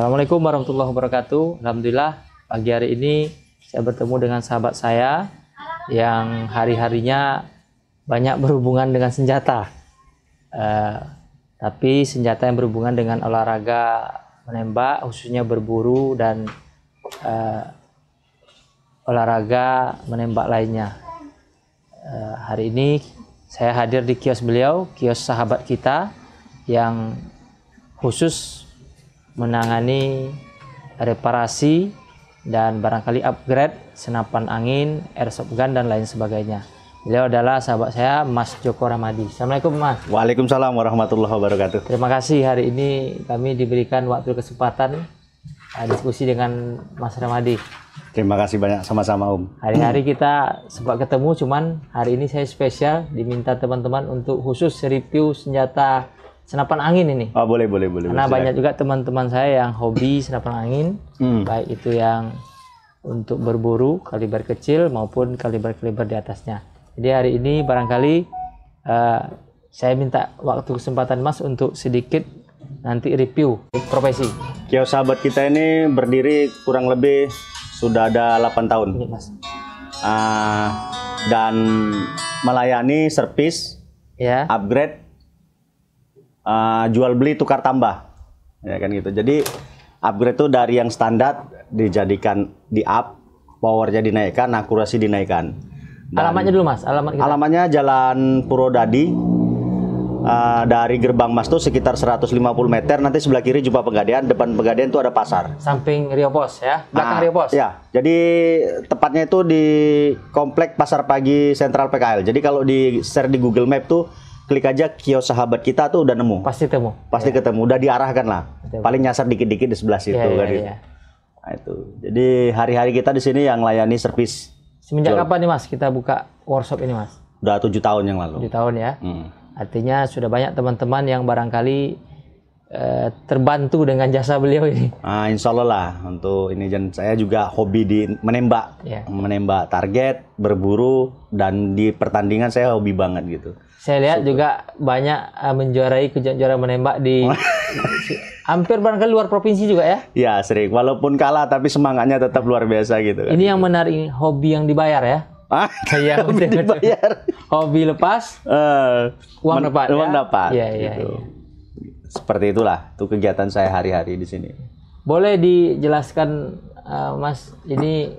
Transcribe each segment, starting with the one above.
Assalamualaikum warahmatullahi wabarakatuh. Alhamdulillah pagi hari ini saya bertemu dengan sahabat saya yang hari-harinya banyak berhubungan dengan senjata. Tapi senjata yang berhubungan dengan olahraga menembak, khususnya berburu dan olahraga menembak lainnya. Hari ini saya hadir di kios beliau, kios sahabat kita yang khusus menangani reparasi dan barangkali upgrade senapan angin, airsoft gun dan lain sebagainya. Beliau adalah sahabat saya, Mas Joko Ramadi. Assalamualaikum, Mas. Waalaikumsalam warahmatullahi wabarakatuh. Terima kasih hari ini kami diberikan waktu kesempatan diskusi dengan Mas Ramadi. Terima kasih banyak, sama-sama Om. Hari-hari kita sempat ketemu, cuman hari ini saya spesial diminta teman-teman untuk khusus review senjata senapan angin ini. Oh, boleh. Karena banyak juga teman-teman saya yang hobi senapan angin, baik itu yang untuk berburu kaliber kecil maupun kaliber-kaliber di atasnya. Jadi hari ini barangkali saya minta waktu kesempatan Mas untuk sedikit nanti review profesi. Kios sahabat kita ini berdiri kurang lebih sudah ada 8 tahun. Ini, Mas. Dan melayani servis, Ya. upgrade, jual beli tukar tambah, ya kan gitu. Jadi upgrade itu dari yang standar dijadikan di up, powernya dinaikkan, akurasi dinaikkan. Dan Alamatnya dulu, Mas. Alamatnya Jalan Purwodadi, dari Gerbang Mas tuh sekitar 150 meter. Nanti sebelah kiri Jumpa Pegadaian, depan Pegadaian itu ada pasar. Samping Rio Pos ya, belakang Rio Pos. Ya, jadi tepatnya itu di Komplek Pasar Pagi Sentral PKL. Jadi kalau di share di Google Map tuh klik aja kios sahabat kita tuh udah nemu. Pasti temu. Pasti ketemu, udah diarahkan lah. Betul. Paling nyasar dikit-dikit di sebelah situ kan gitu. Iya. Nah, itu. Jadi hari-hari kita di sini yang layani servis. Semenjak kapan nih, Mas, kita buka workshop ini, Mas? Udah 7 tahun yang lalu. 7 tahun ya. Artinya sudah banyak teman-teman yang barangkali terbantu dengan jasa beliau ini. Insya Allah lah untuk ini, dan saya juga hobi di menembak, menembak target, berburu, dan di pertandingan saya hobi banget gitu. Saya lihat juga banyak menjuarai kejuaraan menembak di hampir barangkali luar provinsi juga ya. Ya sering, walaupun kalah tapi semangatnya tetap luar biasa gitu. Kan. Ini yang menarik, hobi yang dibayar ya. Saya hobi dibayar. Hobi lepas, uang dapat. Uang dapat. Iya. Gitu. Seperti itulah tuh kegiatan saya hari-hari di sini. Boleh dijelaskan Mas, ini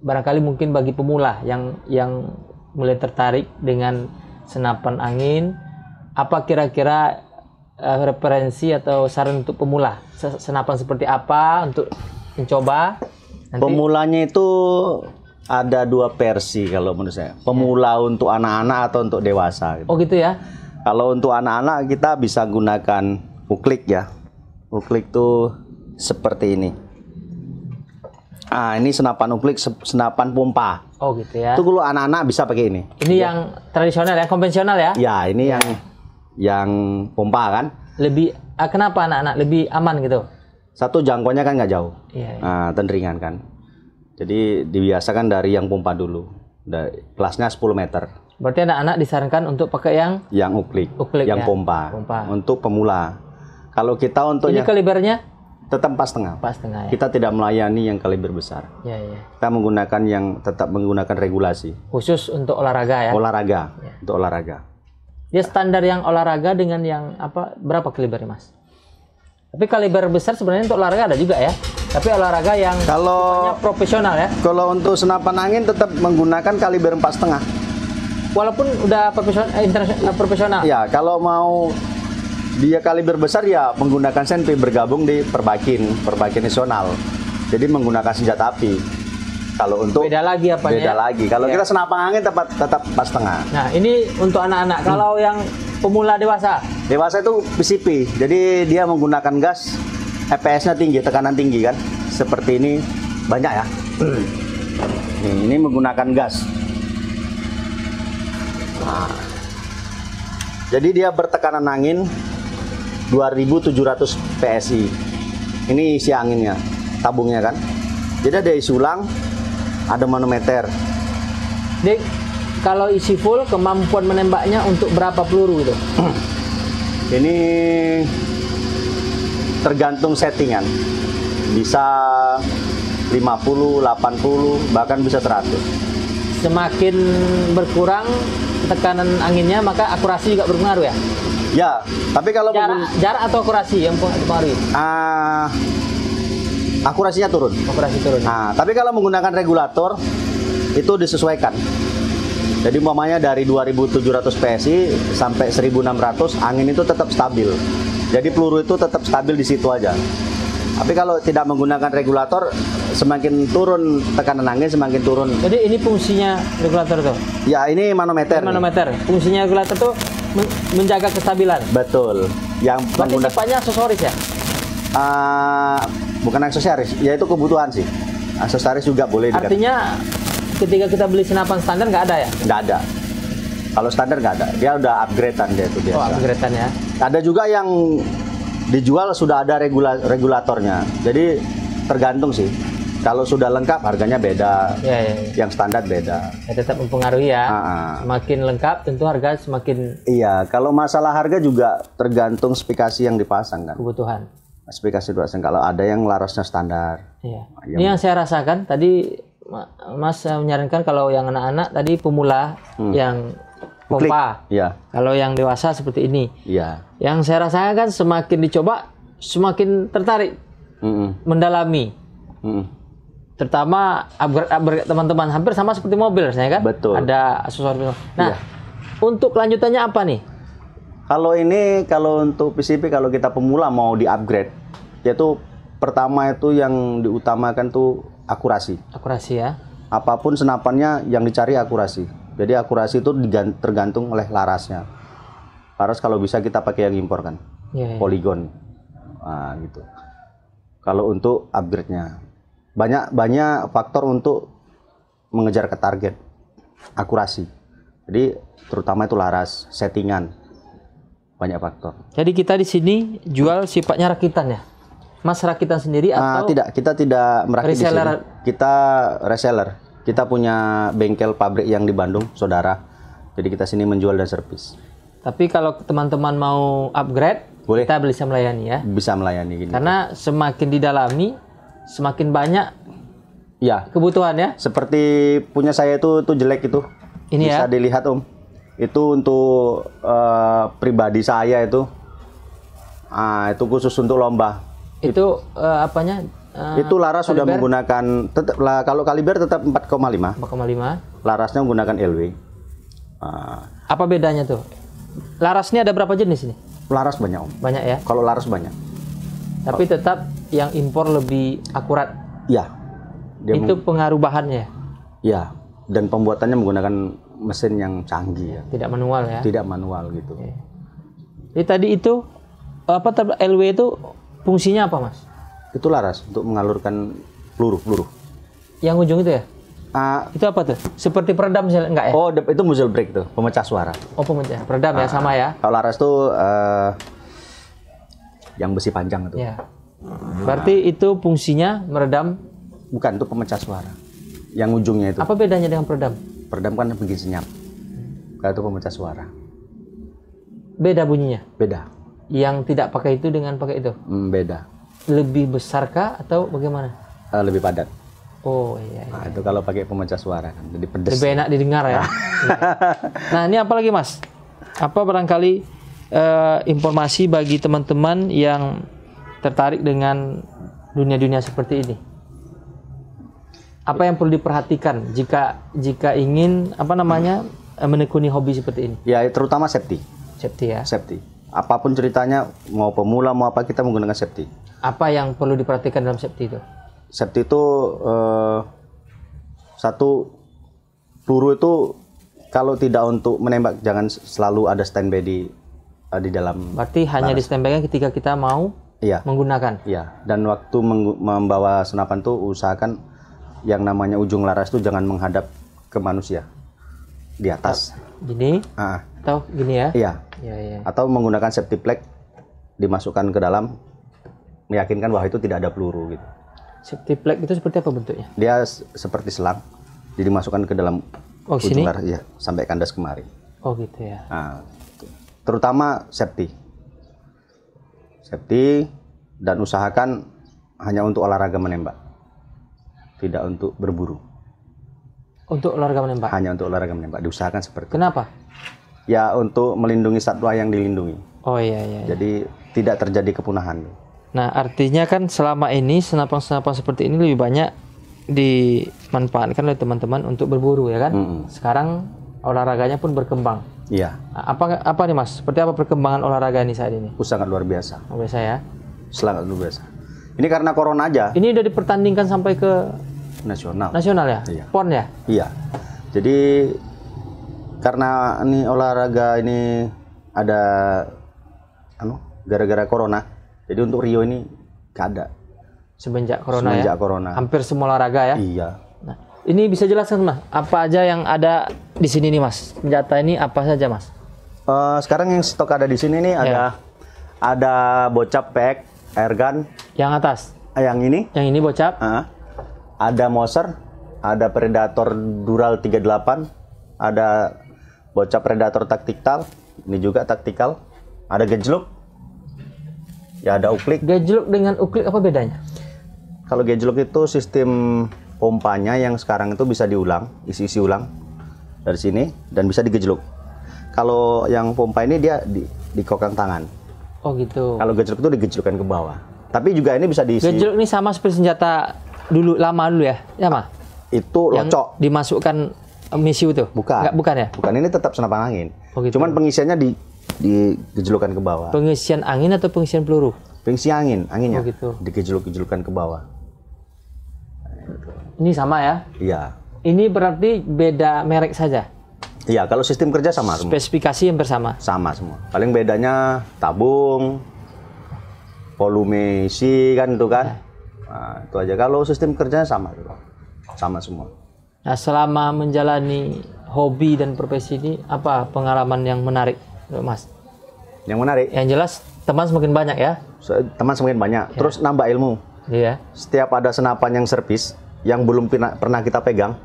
barangkali mungkin bagi pemula yang mulai tertarik dengan senapan angin, apa kira-kira referensi atau saran untuk pemula? Senapan seperti apa untuk mencoba? Nanti... Pemulanya itu ada 2 versi kalau menurut saya. Pemula untuk anak-anak atau untuk dewasa. Gitu. Oh gitu ya? Kalau untuk anak-anak kita bisa gunakan uklik ya. Uklik tuh seperti ini. Ini senapan uklik, senapan pompa. Oh gitu ya. Itu kalau anak-anak bisa pakai ini. Ini yang tradisional, yang konvensional ya? Ya, ini yang pompa kan. Lebih kenapa anak-anak lebih aman gitu? Satu, jangkauannya kan nggak jauh. Iya. Tendringan kan. Jadi dibiasakan dari yang pompa dulu. Kelasnya 10 meter. Berarti anak-anak disarankan untuk pakai yang uklik ya? yang pompa. Untuk pemula. Kalau kita untuk ini kalibernya tetap 4,5. 4,5 ya. Kita tidak melayani yang kaliber besar. Iya. Kita menggunakan yang tetap menggunakan regulasi. Khusus untuk olahraga ya. Olahraga. Ya. Untuk olahraga. Dia standar yang olahraga dengan yang apa? Berapa kalibernya, Mas? Tapi kaliber besar sebenarnya untuk olahraga ada juga ya. Tapi olahraga yang kalau profesional ya. Kalau untuk senapan angin tetap menggunakan kaliber 4,5. Walaupun udah profesional. Ya, kalau mau dia kaliber besar ya menggunakan senpi, bergabung di Perbakin nasional. Jadi menggunakan senjata api. Kalau untuk beda lagi apanya? Beda lagi. Kalau kita senapan angin tetap 4,5. Nah, ini untuk anak-anak. Kalau yang pemula dewasa? Dewasa itu PCP. Jadi dia menggunakan gas, FPS-nya tinggi, tekanan tinggi kan. Seperti ini banyak ya. Ini menggunakan gas. Jadi dia bertekanan angin 2700 PSI. Ini isi anginnya, tabungnya kan. Jadi ada isi ulang, ada manometer. Dik, kalau isi full, kemampuan menembaknya untuk berapa peluru itu? Ini tergantung settingan. bisa 50, 80, bahkan bisa 100. Semakin berkurang tekanan anginnya, maka akurasi juga berpengaruh ya? Ya, tapi kalau Jarak atau akurasi yang mempengaruhi? Akurasinya turun. Akurasi turun. Nah, tapi kalau menggunakan regulator itu disesuaikan. Jadi umpamanya dari 2700 PSI sampai 1600 angin itu tetap stabil. Jadi peluru itu tetap stabil di situ aja. Tapi kalau tidak menggunakan regulator, semakin turun tekanan angin, semakin turun. Jadi ini fungsinya regulator tuh? Ya, ini manometer. Manometer. Fungsinya regulator tuh menjaga kestabilan. Betul. Yang berarti sifatnya aksesoris ya? Bukan aksesoris, yaitu kebutuhan sih. Aksesoris juga boleh. Artinya ketika kita beli senapan standar nggak ada ya? Nggak ada. Kalau standar nggak ada. Dia udah upgradean dia itu biasa. Oh, upgradean ya. Ada juga yang dijual sudah ada regulatornya. Jadi tergantung sih. Kalau sudah lengkap harganya beda. Ya. Yang standar beda. Ya, tetap mempengaruhi ya. Semakin lengkap tentu harga semakin. Iya. Kalau masalah harga juga tergantung spesifikasi yang dipasang kan. Kebutuhan. Spesifikasi dipasang. Kalau ada yang larasnya standar. Iya. Ini yang saya rasakan tadi, Mas menyarankan kalau yang anak-anak tadi pemula yang pompa. Iya. Kalau yang dewasa seperti ini. Iya. Yang saya rasakan kan semakin dicoba semakin tertarik mendalami. Terutama upgrade teman-teman hampir sama seperti mobil saya kan. Betul. Ada aksesoris. Nah, untuk kelanjutannya apa nih? Kalau untuk PCP kalau kita pemula mau di-upgrade, yaitu pertama itu yang diutamakan tuh akurasi. Akurasi ya. Apapun senapannya yang dicari akurasi. Jadi akurasi itu tergantung oleh larasnya. Laras kalau bisa kita pakai yang impor kan. Ya. Polygon. Nah, gitu. Kalau untuk upgrade-nya banyak faktor untuk mengejar ke target. Akurasi. Jadi terutama itu laras, settingan. Banyak faktor. Jadi kita di sini jual sifatnya rakitan ya? Mas rakitan sendiri atau? Tidak, kita tidak merakit di sini. Kita reseller. Kita punya bengkel pabrik yang di Bandung, saudara. Jadi kita sini menjual dan servis. Tapi kalau teman-teman mau upgrade, boleh. Kita bisa melayani ya? Bisa melayani. Gini. Karena semakin didalami, semakin banyak ya kebutuhan ya? Seperti punya saya itu jelek itu. Ini bisa dilihat Om. Itu untuk pribadi saya itu. Itu khusus untuk lomba. Itu apanya? Itu laras sudah menggunakan kalau kaliber tetap 4,5. 4,5. Larasnya menggunakan LW. Apa bedanya tuh? Larasnya ada berapa jenis ini? Laras banyak Om. Banyak ya? Kalau laras banyak. Tapi tetap yang impor lebih akurat. Ya. Itu pengaruh bahannya. Ya. Dan pembuatannya menggunakan mesin yang canggih ya. Tidak manual ya? Tidak manual gitu. Jadi tadi itu LW itu fungsinya apa Mas? Itu laras untuk mengalurkan peluru. Yang ujung itu ya? Itu apa tuh? Seperti peredam misalnya enggak ya? Oh, itu muzzle brake tuh, pemecah suara. Oh, pemecah. Peredam ya sama ya? Kalau laras tuh yang besi panjang itu. Ya. Berarti itu fungsinya meredam? Bukan, itu pemecah suara. Yang ujungnya itu. Apa bedanya dengan peredam? Peredam kan bikin senyap. Kalau itu pemecah suara. Beda bunyinya? Beda. Yang tidak pakai itu dengan pakai itu? Beda. Lebih besarkah atau bagaimana? Lebih padat. Oh iya. Nah, itu kalau pakai pemecah suara kan, jadi pedes. Lebih enak didengar ya. Nah ini apa lagi Mas? Apa barangkali informasi bagi teman-teman yang tertarik dengan dunia-dunia seperti ini? Apa yang perlu diperhatikan jika ingin menekuni hobi seperti ini? Ya terutama safety. Safety ya. Safety. Apapun ceritanya, mau pemula mau apa, kita menggunakan safety. Apa yang perlu diperhatikan dalam safety itu? Safety itu satu, peluru itu kalau tidak untuk menembak jangan selalu ada standby di dalam. Berarti hanya di standby ketika kita mau menggunakan. Iya. Dan waktu membawa senapan tuh usahakan yang namanya ujung laras itu jangan menghadap ke manusia di atas. Gini? Atau gini ya? Iya. Atau menggunakan safety plate dimasukkan ke dalam, meyakinkan bahwa itu tidak ada peluru gitu. Safety plate itu seperti apa bentuknya? Dia seperti selang, jadi dimasukkan ke dalam ujung laras, ya, sampai kandas kemari. Oh gitu ya. Nah, terutama safety dan usahakan hanya untuk olahraga menembak, tidak untuk berburu. Untuk olahraga menembak? Hanya untuk olahraga menembak, diusahakan seperti itu. Kenapa? Ya untuk melindungi satwa yang dilindungi. Oh iya, iya. Jadi tidak terjadi kepunahan. Nah, artinya kan selama ini senapan-senapan seperti ini lebih banyak dimanfaatkan oleh teman-teman untuk berburu ya kan? Sekarang olahraganya pun berkembang. Iya. Apa nih Mas? Seperti apa perkembangan olahraga ini saat ini? Sangat luar biasa. Luar biasa ya. Sangat luar biasa. Ini karena corona aja. Ini udah dipertandingkan sampai ke Nasional. nasional ya? Iya. PON ya? Iya. Jadi karena ini olahraga ini ada gara-gara corona. Jadi untuk Rio ini gak ada. Semenjak corona Semenjak ya? corona. Hampir semua olahraga ya? Iya. Nah, ini bisa jelaskan Mas, apa aja yang ada di sini nih Mas? Senjata ini apa saja Mas? Sekarang yang stok ada di sini nih ada bocap pack, airgun. Yang atas? Yang ini? Yang ini bocap? Ada Moser, ada Predator Dural 38, ada bocap Predator taktikal, ini juga taktikal. Ada Gejluk, ya ada Uklik. Gejluk dengan Uklik apa bedanya? Kalau Gejluk itu sistem pompanya yang sekarang itu bisa diulang, isi ulang dari sini dan bisa digejluk. Kalau yang pompa ini dia di kokang tangan. Oh gitu. Kalau Gejluk itu digejlukkan ke bawah. Tapi juga ini bisa diisi. Gejluk ini sama seperti senjata lama dulu ya? Ya mah? Itu yang locok. Dimasukkan misiu itu? Bukan. Bukan ya? Bukan, ini tetap senapan angin. Oh gitu. Cuman pengisiannya digejlukkan ke bawah. Pengisian angin atau pengisian peluru? Pengisi anginnya. Oh gitu. Digejluk-gejlukkan ke bawah. Ini sama ya? Iya. Ini berarti beda merek saja? Iya, kalau sistem kerja sama semua. Spesifikasi yang bersama? Sama semua. Paling bedanya tabung, volume isi kan itu kan. Nah, itu aja. Kalau sistem kerjanya sama. Sama semua. Nah, selama menjalani hobi dan profesi ini, apa pengalaman yang menarik, Mas? Yang menarik? Yang jelas, teman semakin banyak ya? Teman semakin banyak. Ya. Terus nambah ilmu. Iya. Setiap ada senapan yang servis, yang belum pernah kita pegang,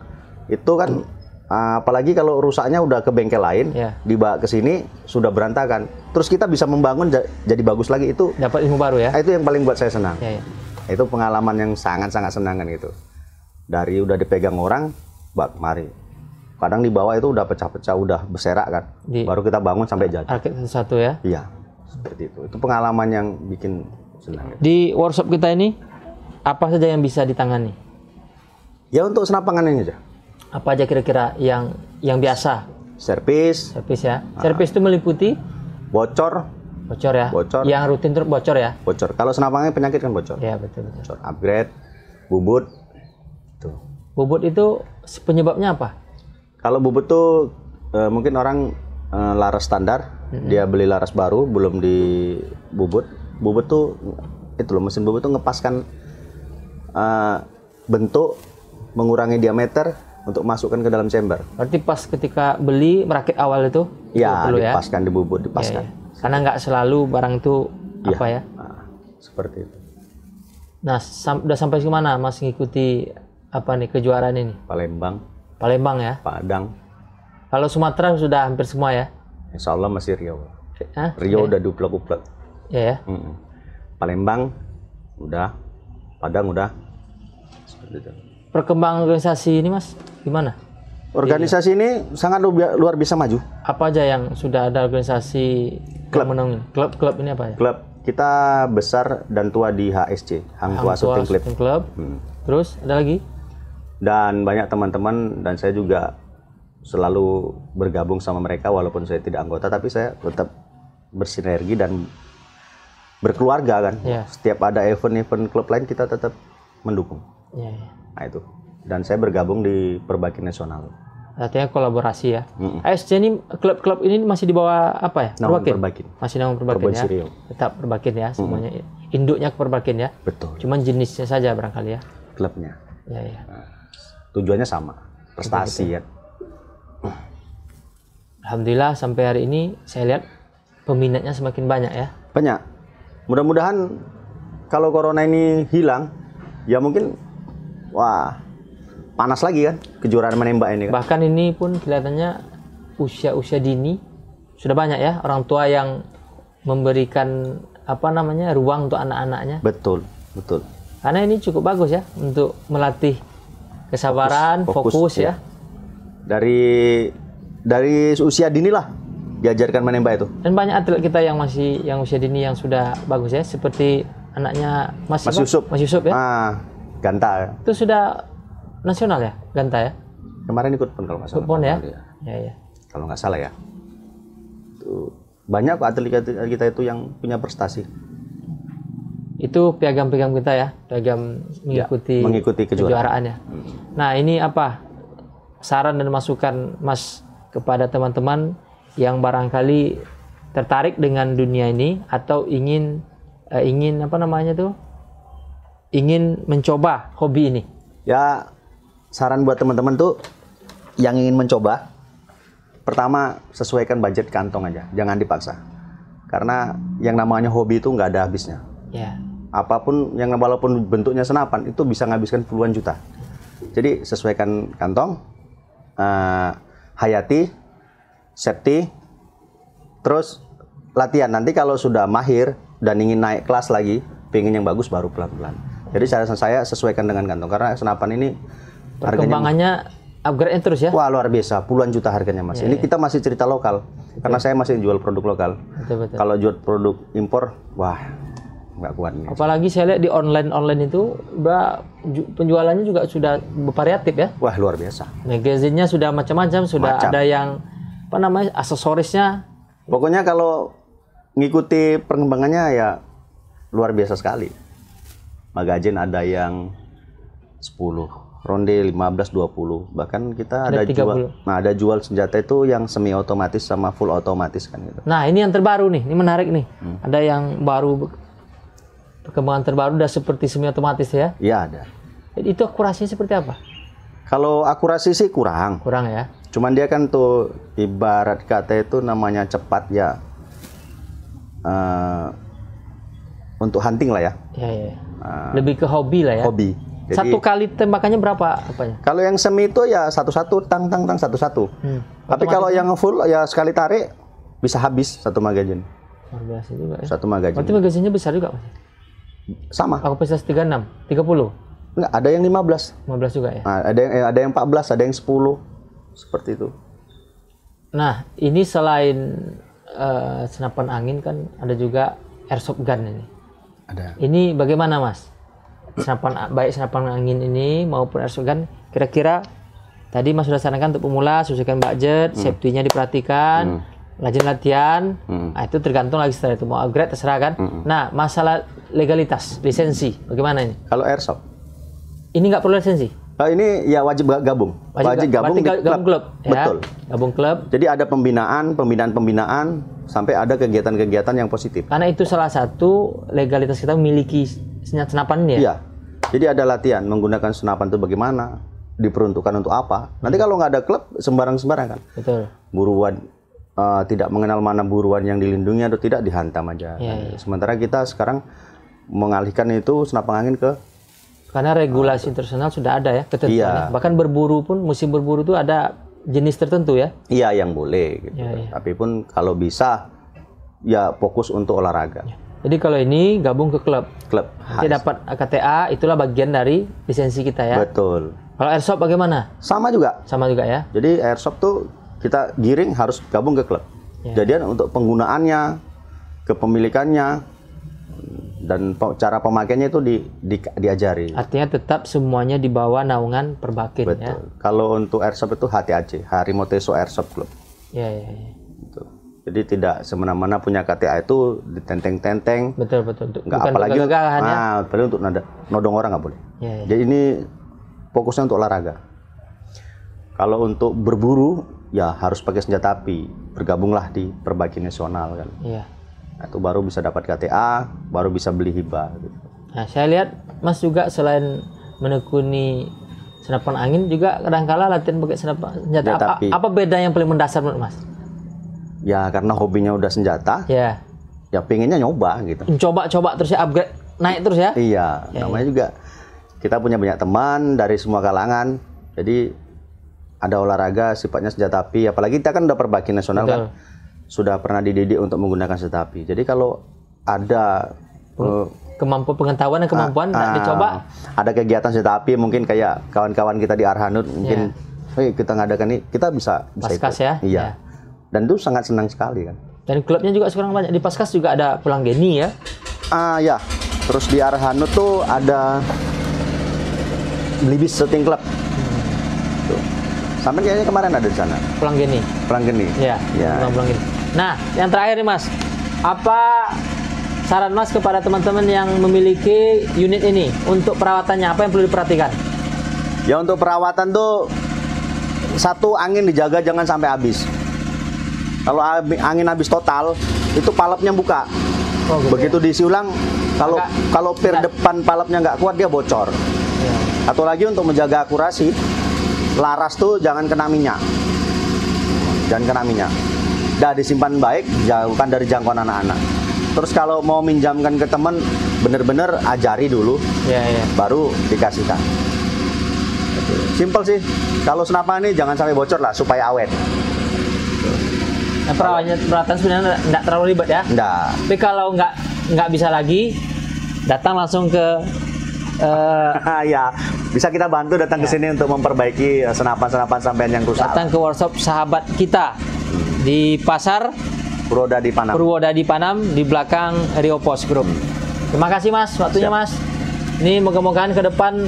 itu kan, apalagi kalau rusaknya udah ke bengkel lain, dibawa ke sini, sudah berantakan. Terus kita bisa membangun jadi bagus lagi, itu. Dapat ilmu baru ya? Itu yang paling buat saya senang. Ya. Itu pengalaman yang sangat-sangat senang kan gitu. Dari udah dipegang orang, mari. Kadang di bawah itu udah pecah-pecah, udah berserak kan. Baru kita bangun sampai jadi. Rakit satu ya? Iya, seperti itu. Itu pengalaman yang bikin senang. Di workshop kita ini, apa saja yang bisa ditangani? Ya untuk senapan angin aja. Apa aja kira-kira yang biasa? Servis. Servis ya. Servis itu meliputi? Bocor. Bocor ya? Bocor. Yang rutin terus bocor ya? Bocor. Kalau senapan angin penyakit kan bocor. Iya betul. Bocor. Upgrade. Bubut. Tuh. Bubut itu penyebabnya apa? Kalau bubut tuh mungkin orang laras standar, dia beli laras baru belum di bubut. Bubut tuh itu loh, mesin bubut tuh ngepaskan bentuk, mengurangi diameter untuk masukkan ke dalam chamber. Berarti pas ketika beli merakit awal itu? Ya, perlu dipaskan di bubut, dipaskan. Ya. Karena nggak selalu barang itu apa ya? Nah, seperti itu. Nah, udah sampai kemana Mas ngikuti apa nih kejuaraan ini? Palembang ya? Padang. Kalau Sumatera sudah hampir semua ya? Insya Allah masih Riau. Riau udah duplek-duplek. Ya. Palembang udah, Padang udah. Seperti itu. Perkembangan organisasi ini Mas, gimana? Organisasi ini sangat luar biasa maju. Apa aja yang sudah ada organisasi klub menangin? Klub ini apa ya? Klub kita besar dan tua di HSC, Hang Tua Shooting Club. Terus ada lagi? Dan banyak teman-teman dan saya juga selalu bergabung sama mereka walaupun saya tidak anggota, tapi saya tetap bersinergi dan berkeluarga kan. Setiap ada event-event klub lain kita tetap mendukung. Nah itu. Dan saya bergabung di Perbakin Nasional. Artinya kolaborasi ya. HSC ini klub-klub ini masih di bawah apa ya? Perbakin. Masih namun Perbakin ya. Riau. Tetap Perbakin ya semuanya. Induknya ke Perbakin ya. Betul. Cuman jenisnya saja barangkali ya. Klubnya. Ya. Nah, tujuannya sama, prestasi ya. Alhamdulillah sampai hari ini saya lihat peminatnya semakin banyak ya. Banyak. Mudah-mudahan kalau corona ini hilang, ya mungkin panas lagi kan kejuaraan menembak ini kan. Bahkan ini pun kelihatannya usia dini sudah banyak ya orang tua yang memberikan ruang untuk anak-anaknya. Betul. Karena ini cukup bagus ya untuk melatih kesabaran, fokus ya. Dari usia dini lah diajarkan menembak itu. Dan banyak atlet kita yang masih yang usia dini yang sudah bagus ya, seperti anaknya Mas Yusuf. Mas Yusuf ya. Ganta. Itu sudah nasional ya, Ganta ya. Kemarin ikut pon kalau nggak salah. Ikut pon ya. Ya. Kalau nggak salah ya. Itu banyak atlet kita itu yang punya prestasi. Itu piagam-piagam kita ya, piagam mengikuti kejuaraan ya. Nah, ini apa saran dan masukan Mas kepada teman-teman yang barangkali tertarik dengan dunia ini atau ingin apa namanya tuh, ingin mencoba hobi ini? Ya, saran buat teman-teman tuh yang ingin mencoba, pertama sesuaikan budget kantong aja, jangan dipaksa. Karena yang namanya hobi itu nggak ada habisnya. Ya. Apapun yang walaupun bentuknya senapan itu bisa menghabiskan puluhan juta. Jadi sesuaikan kantong, hayati, safety, terus latihan. Nanti kalau sudah mahir dan ingin naik kelas lagi, pengen yang bagus baru pelan-pelan. Jadi saran saya sesuaikan dengan kantong karena senapan ini perkembangannya upgrade terus ya. Wah, luar biasa, puluhan juta harganya Mas. Ini kita masih cerita lokal. Karena saya masih jual produk lokal. Betul. Kalau jual produk impor, wah nggak kuat nih. Apalagi saya lihat di online itu penjualannya juga sudah bervariatif ya. Wah, luar biasa. Magazinnya sudah macam-macam, sudah ada yang apa namanya aksesorisnya. Pokoknya kalau ngikuti perkembangannya ya luar biasa sekali. Magazin ada yang 10, ronde 15, 20, bahkan kita ada 30. jual. Nah, ada jual senjata itu yang semi otomatis sama full otomatis kan gitu. Nah, ini yang terbaru nih, ini menarik nih. Ada yang baru, perkembangan terbaru udah seperti semi otomatis ya? Iya, ada. Jadi itu akurasinya seperti apa? Kalau akurasi sih kurang. Kurang ya? Cuman dia kan tuh ibarat kata itu namanya cepat ya. Untuk hunting lah ya. Iya. Lebih ke hobi lah ya. Hobi. Jadi, satu kali tembakannya berapa apanya? Kalau yang semi itu ya satu-satu, tang satu-satu. Tapi kalau yang full ya sekali tarik bisa habis satu magazin. Luar biasa juga ya. Satu magazin. Berarti magazinnya besar juga Mas? Sama. Kapasitas 36, 30? Enggak, ada yang 15. 15 juga ya? Nah, ada yang 14, ada yang 10. Seperti itu. Nah, ini selain senapan angin kan ada juga airsoft gun ini. Ada. Ini bagaimana Mas? Baik senapan angin ini maupun airsoft gun, kira-kira tadi Mas sudah sarankan untuk pemula sesuaikan budget, safety-nya diperhatikan, rajin latihan. Nah, itu tergantung lagi setelah itu mau upgrade terserah kan. Nah, masalah legalitas, lisensi, bagaimana ini? Kalau airsoft? Ini nggak perlu lisensi? Ini ya wajib gabung. Wajib gabung di klub. Ya? Betul. Gabung klub. Jadi ada pembinaan sampai ada kegiatan-kegiatan yang positif. Karena itu salah satu legalitas kita memiliki senapan ini ya? Iya. Jadi ada latihan menggunakan senapan itu bagaimana, diperuntukkan untuk apa. Nanti kalau nggak ada klub sembarang-sembarang kan. Betul. Buruan tidak mengenal mana buruan yang dilindungi atau tidak dihantam aja. Iya. Sementara kita sekarang mengalihkan itu senapan angin ke karena regulasi internasional sudah ada ya ketentuannya. Bahkan berburu pun musim berburu itu ada jenis tertentu ya. Iya, yang boleh gitu. Tapi pun kalau bisa ya fokus untuk olahraga. Jadi kalau ini gabung ke klub. Nanti dapat KTA, itulah bagian dari lisensi kita ya. Betul. Kalau airsoft bagaimana? Sama juga ya. Jadi airsoft tuh kita giring harus gabung ke klub. Jadi untuk penggunaannya, kepemilikannya, dan cara pemakaiannya itu diajari. Artinya tetap semuanya di bawah naungan Perbakin. Betul. Ya. Kalau untuk airsoft itu HTAC, Harimau Teso Airsoft Club. Iya. Gitu. Jadi tidak semena-mena punya KTA itu ditenteng-tenteng. Betul. Nggak, apalagi untuk nodong orang nggak boleh. Jadi ini fokusnya untuk olahraga. Kalau untuk berburu ya harus pakai senjata api. Bergabunglah di Perbakin Nasional kan. Iya. Nah, itu baru bisa dapat KTA, baru bisa beli hibah. Gitu. Nah, saya lihat Mas juga selain menekuni senapan angin juga kadang-kala latihan pakai senjata. Apa beda yang paling mendasar menurut Mas? Ya karena hobinya udah senjata. Ya pengennya nyoba gitu. Coba terus ya, upgrade, naik terus ya? Iya, namanya juga kita punya banyak teman dari semua kalangan. Jadi ada olahraga sifatnya senjata api, apalagi kita kan udah Perbakin Nasional. Betul. Kan sudah pernah dididik untuk menggunakan senjata api. Jadi kalau ada kemampuan pengetahuan dan kemampuan dicoba. Ada kegiatan senjata api mungkin kayak kawan-kawan kita di Arhanud mungkin kita ngadakan ini, kita bisa Paskas ikut. ya. Iya. Dan itu sangat senang sekali kan. Dan klubnya juga sekarang banyak. Di Paskas juga ada Pulang Geni ya. Ya. Terus di Arhanud tuh ada Blibis Shooting Club. Tuh. Sampai kayaknya kemarin ada di sana. Pulang Geni. Pulang Geni. Ya. Ya. Pulang Geni. Nah, yang terakhir nih Mas, apa saran Mas kepada teman-teman yang memiliki unit ini untuk perawatannya, apa yang perlu diperhatikan? Ya untuk perawatan tuh satu, angin dijaga jangan sampai habis. Kalau angin habis total, itu palapnya buka. Oh, gitu. Begitu diisi ulang, kalau pir depan palapnya nggak kuat dia bocor. Ya. Atau lagi untuk menjaga akurasi, laras tuh jangan kena minyak. Jangan kena minyak. Dah disimpan baik, jauhkan dari jangkauan anak-anak. Terus kalau mau minjamkan ke teman, bener-bener ajari dulu, baru dikasihkan. Simpel sih. Kalau senapan ini jangan sampai bocor lah, supaya awet. Nah, perawatan sebenarnya nggak terlalu ribet ya? Nggak. Tapi kalau nggak bisa lagi, datang langsung ke ya, bisa kita bantu datang ke sini untuk memperbaiki senapan-senapan sampean yang rusak. Datang ke workshop sahabat kita di pasar Purwodadi Panam. Purwodadi Panam di belakang Rio Post Group. Terima kasih Mas, waktunya Mas. Ini moga-mogaan ke depan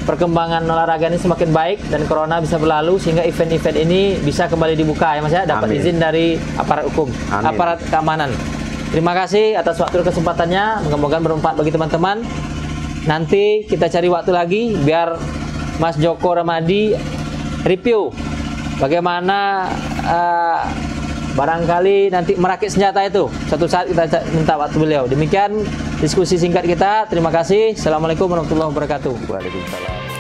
perkembangan olahraga ini semakin baik dan corona bisa berlalu sehingga event-event ini bisa kembali dibuka ya Mas ya, dapat izin dari aparat hukum, aparat keamanan. Terima kasih atas waktu dan kesempatannya, moga-mogaan bermanfaat bagi teman-teman. Nanti kita cari waktu lagi biar Mas Joko Ramadi review bagaimana barangkali nanti merakit senjata itu. Suatu saat kita minta waktu beliau. Demikian diskusi singkat kita. Terima kasih. Assalamualaikum warahmatullahi wabarakatuh. Waalaikumsalam.